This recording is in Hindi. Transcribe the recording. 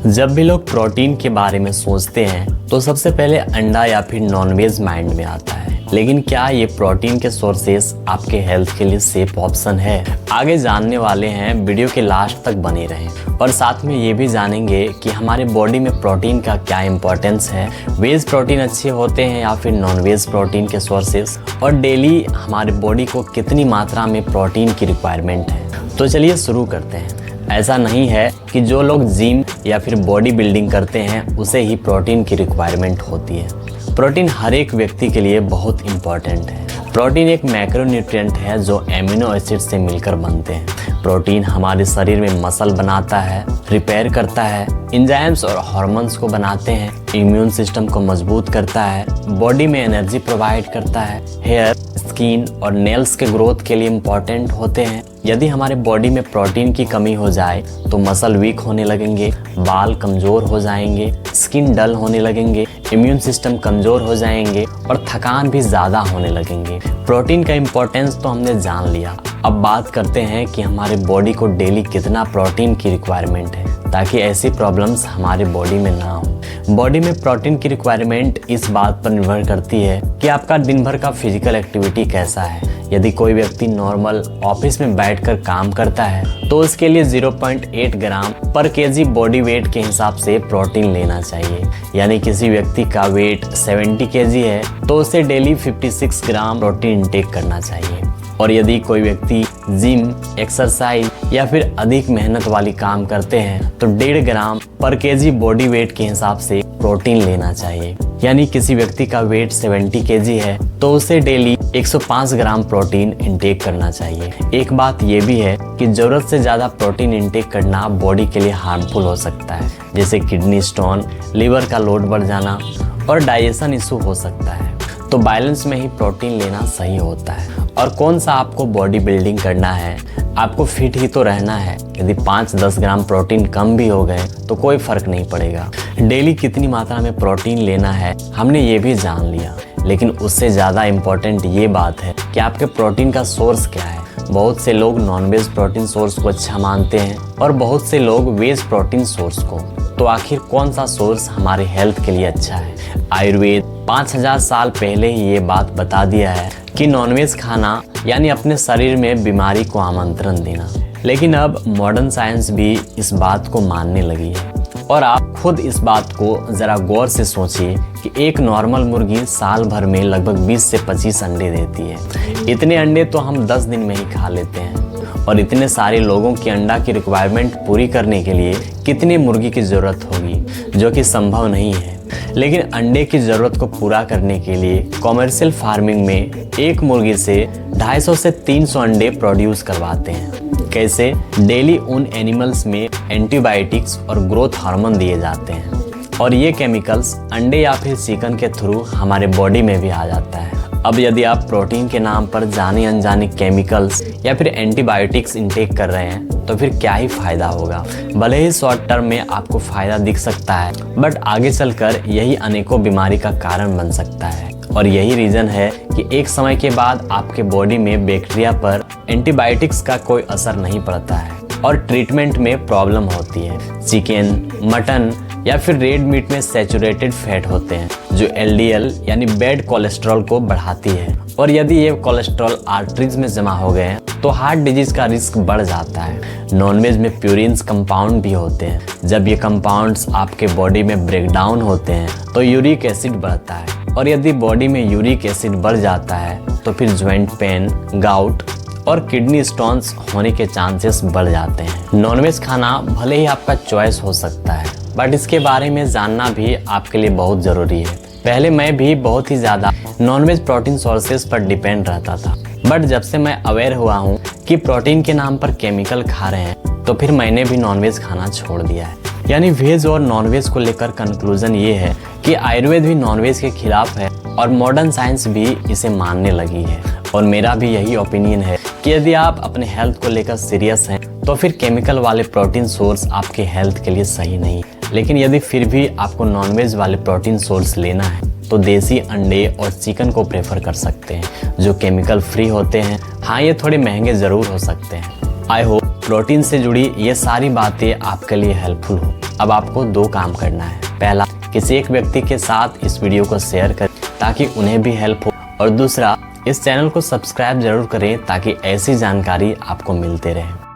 जब भी लोग प्रोटीन के बारे में सोचते हैं तो सबसे पहले अंडा या फिर नॉनवेज माइंड में आता है। लेकिन क्या ये प्रोटीन के सोर्सेस आपके हेल्थ के लिए सेफ ऑप्शन है? आगे जानने वाले हैं, वीडियो के लास्ट तक बने रहें। और साथ में ये भी जानेंगे कि हमारे बॉडी में प्रोटीन का क्या इंपॉर्टेंस है, वेज प्रोटीन अच्छे होते हैं या फिर नॉनवेज प्रोटीन के सोर्सेस, और डेली हमारे बॉडी को कितनी मात्रा में प्रोटीन की रिक्वायरमेंट है। तो चलिए शुरू करते हैं। ऐसा नहीं है कि जो लोग जिम या फिर बॉडी बिल्डिंग करते हैं उसे ही प्रोटीन की रिक्वायरमेंट होती है। प्रोटीन हर एक व्यक्ति के लिए बहुत इम्पॉर्टेंट है। प्रोटीन एक मैक्रोन्यूट्रिएंट है जो एमिनो एसिड से मिलकर बनते हैं। प्रोटीन हमारे शरीर में मसल बनाता है, रिपेयर करता है, एंजाइम्स और हार्मोन्स को बनाते हैं, इम्यून सिस्टम को मजबूत करता है, बॉडी में एनर्जी प्रोवाइड करता है, हेयर, स्किन और नेल्स के ग्रोथ के लिए इम्पॉर्टेंट होते हैं। यदि हमारे बॉडी में प्रोटीन की कमी हो जाए तो मसल वीक होने लगेंगे, बाल कमज़ोर हो जाएंगे, स्किन डल होने लगेंगे, इम्यून सिस्टम कमज़ोर हो जाएंगे और थकान भी ज़्यादा होने लगेंगे। प्रोटीन का इम्पोर्टेंस तो हमने जान लिया। अब बात करते हैं कि हमारे बॉडी को डेली कितना प्रोटीन की रिक्वायरमेंट है ताकि ऐसी प्रॉब्लम्स हमारे बॉडी में ना हो। बॉडी में प्रोटीन की रिक्वायरमेंट इस बात पर निर्भर करती है कि आपका दिन भर का फिजिकल एक्टिविटी कैसा है। यदि कोई व्यक्ति नॉर्मल ऑफिस में बैठकर काम करता है तो उसके लिए 0.8 ग्राम पर केजी बॉडी वेट के हिसाब से प्रोटीन लेना चाहिए। यानी किसी व्यक्ति का वेट 70 केजी है तो उसे डेली 56 ग्राम प्रोटीन इंटेक करना चाहिए। और यदि कोई व्यक्ति जिम, एक्सरसाइज या फिर अधिक मेहनत वाली काम करते हैं तो 1.5 ग्राम पर केजी बॉडी वेट के हिसाब से प्रोटीन लेना चाहिए। यानी किसी व्यक्ति का वेट 70 केजी है तो उसे डेली 105 ग्राम प्रोटीन इंटेक करना चाहिए। एक बात ये भी है कि ज़रूरत से ज़्यादा प्रोटीन इंटेक करना बॉडी के लिए हार्मफुल हो सकता है, जैसे किडनी स्टोन, लीवर का लोड बढ़ जाना और डाइजेशन इशू हो सकता है। तो बैलेंस में ही प्रोटीन लेना सही होता है। और कौन सा आपको बॉडी बिल्डिंग करना है, आपको फिट ही तो रहना है। यदि 5-10 ग्राम प्रोटीन कम भी हो गए तो कोई फर्क नहीं पड़ेगा। डेली कितनी मात्रा में प्रोटीन लेना है हमने ये भी जान लिया, लेकिन उससे ज़्यादा इम्पोर्टेंट ये बात है कि आपके प्रोटीन का सोर्स क्या है। बहुत से लोग नॉन-वेज प्रोटीन सोर्स को अच्छा मानते हैं और बहुत से लोग वेज प्रोटीन सोर्स को। तो आखिर कौन सा सोर्स हमारे हेल्थ के लिए अच्छा है? आयुर्वेद 5000 साल पहले ही ये बात बता दिया है कि नॉनवेज खाना यानी अपने शरीर में बीमारी को आमंत्रण देना। लेकिन अब मॉडर्न साइंस भी इस बात को मानने लगी है। और आप खुद इस बात को ज़रा गौर से सोचिए कि एक नॉर्मल मुर्गी साल भर में लगभग 20 से 25 अंडे देती है। इतने अंडे तो हम 10 दिन में ही खा लेते हैं। और इतने सारे लोगों की अंडा की रिक्वायरमेंट पूरी करने के लिए कितनी मुर्गी की ज़रूरत होगी, जो कि संभव नहीं है। लेकिन अंडे की ज़रूरत को पूरा करने के लिए कॉमर्शियल फार्मिंग में एक मुर्गी से 250 से 300 अंडे प्रोड्यूस करवाते हैं। कैसे? डेली उन एनिमल्स में एंटीबायोटिक्स और ग्रोथ हार्मोन दिए जाते हैं और ये केमिकल्स अंडे या फिर चिकन के थ्रू हमारे बॉडी में भी आ जाता है। अब यदि आप प्रोटीन के नाम पर जाने अनजाने केमिकल्स या फिर एंटीबायोटिक्स इंटेक कर रहे हैं तो फिर क्या ही फ़ायदा होगा। भले ही शॉर्ट टर्म में आपको फ़ायदा दिख सकता है, बट आगे चलकर यही अनेकों बीमारी का कारण बन सकता है। और यही रीज़न है कि एक समय के बाद आपके बॉडी में बैक्टीरिया पर एंटीबायोटिक्स का कोई असर नहीं पड़ता है और ट्रीटमेंट में प्रॉब्लम होती है। चिकन, मटन या फिर रेड मीट में सैचुरेटेड फैट होते हैं जो LDL यानी बैड कोलेस्ट्रॉल को बढ़ाती है। और यदि ये कोलेस्ट्रॉल आर्टरीज में जमा हो गए तो हार्ट डिजीज का रिस्क बढ़ जाता है। नॉनवेज में प्यूरिन्स कंपाउंड भी होते हैं। जब ये कंपाउंड्स आपके बॉडी में ब्रेक डाउन होते हैं तो यूरिक एसिड बढ़ता है। और यदि बॉडी में यूरिक एसिड बढ़ जाता है तो फिर जॉइंट पेन, गाउट और किडनी स्टोन्स होने के चांसेस बढ़ जाते हैं। नॉनवेज खाना भले ही आपका चॉइस हो सकता है, बट इसके बारे में जानना भी आपके लिए बहुत ज़रूरी है। पहले मैं भी बहुत ही ज़्यादा नॉनवेज प्रोटीन सोर्सेज पर डिपेंड रहता था, बट जब से मैं अवेयर हुआ हूँ कि प्रोटीन के नाम पर केमिकल खा रहे हैं तो फिर मैंने भी नॉनवेज खाना छोड़ दिया है। यानी वेज और नॉनवेज को लेकर कंक्लूजन ये है कि आयुर्वेद भी नॉनवेज के खिलाफ है और मॉडर्न साइंस भी इसे मानने लगी है। और मेरा भी यही ओपिनियन है कि यदि आप अपने हेल्थ को लेकर सीरियस हैं तो फिर केमिकल वाले प्रोटीन सोर्स आपके हेल्थ के लिए सही नहीं। लेकिन यदि फिर भी आपको नॉनवेज वाले प्रोटीन सोर्स लेना है तो देसी अंडे और चिकन को प्रेफर कर सकते हैं जो केमिकल फ्री होते हैं। हाँ, ये थोड़े महंगे ज़रूर हो सकते हैं। आई होप प्रोटीन से जुड़ी ये सारी बातें आपके लिए हेल्पफुल हो। अब आपको 2 काम करना है। पहला, किसी एक व्यक्ति के साथ इस वीडियो को शेयर करें ताकि उन्हें भी हेल्प हो, और दूसरा, इस चैनल को सब्सक्राइब जरूर करें ताकि ऐसी जानकारी आपको मिलते रहे।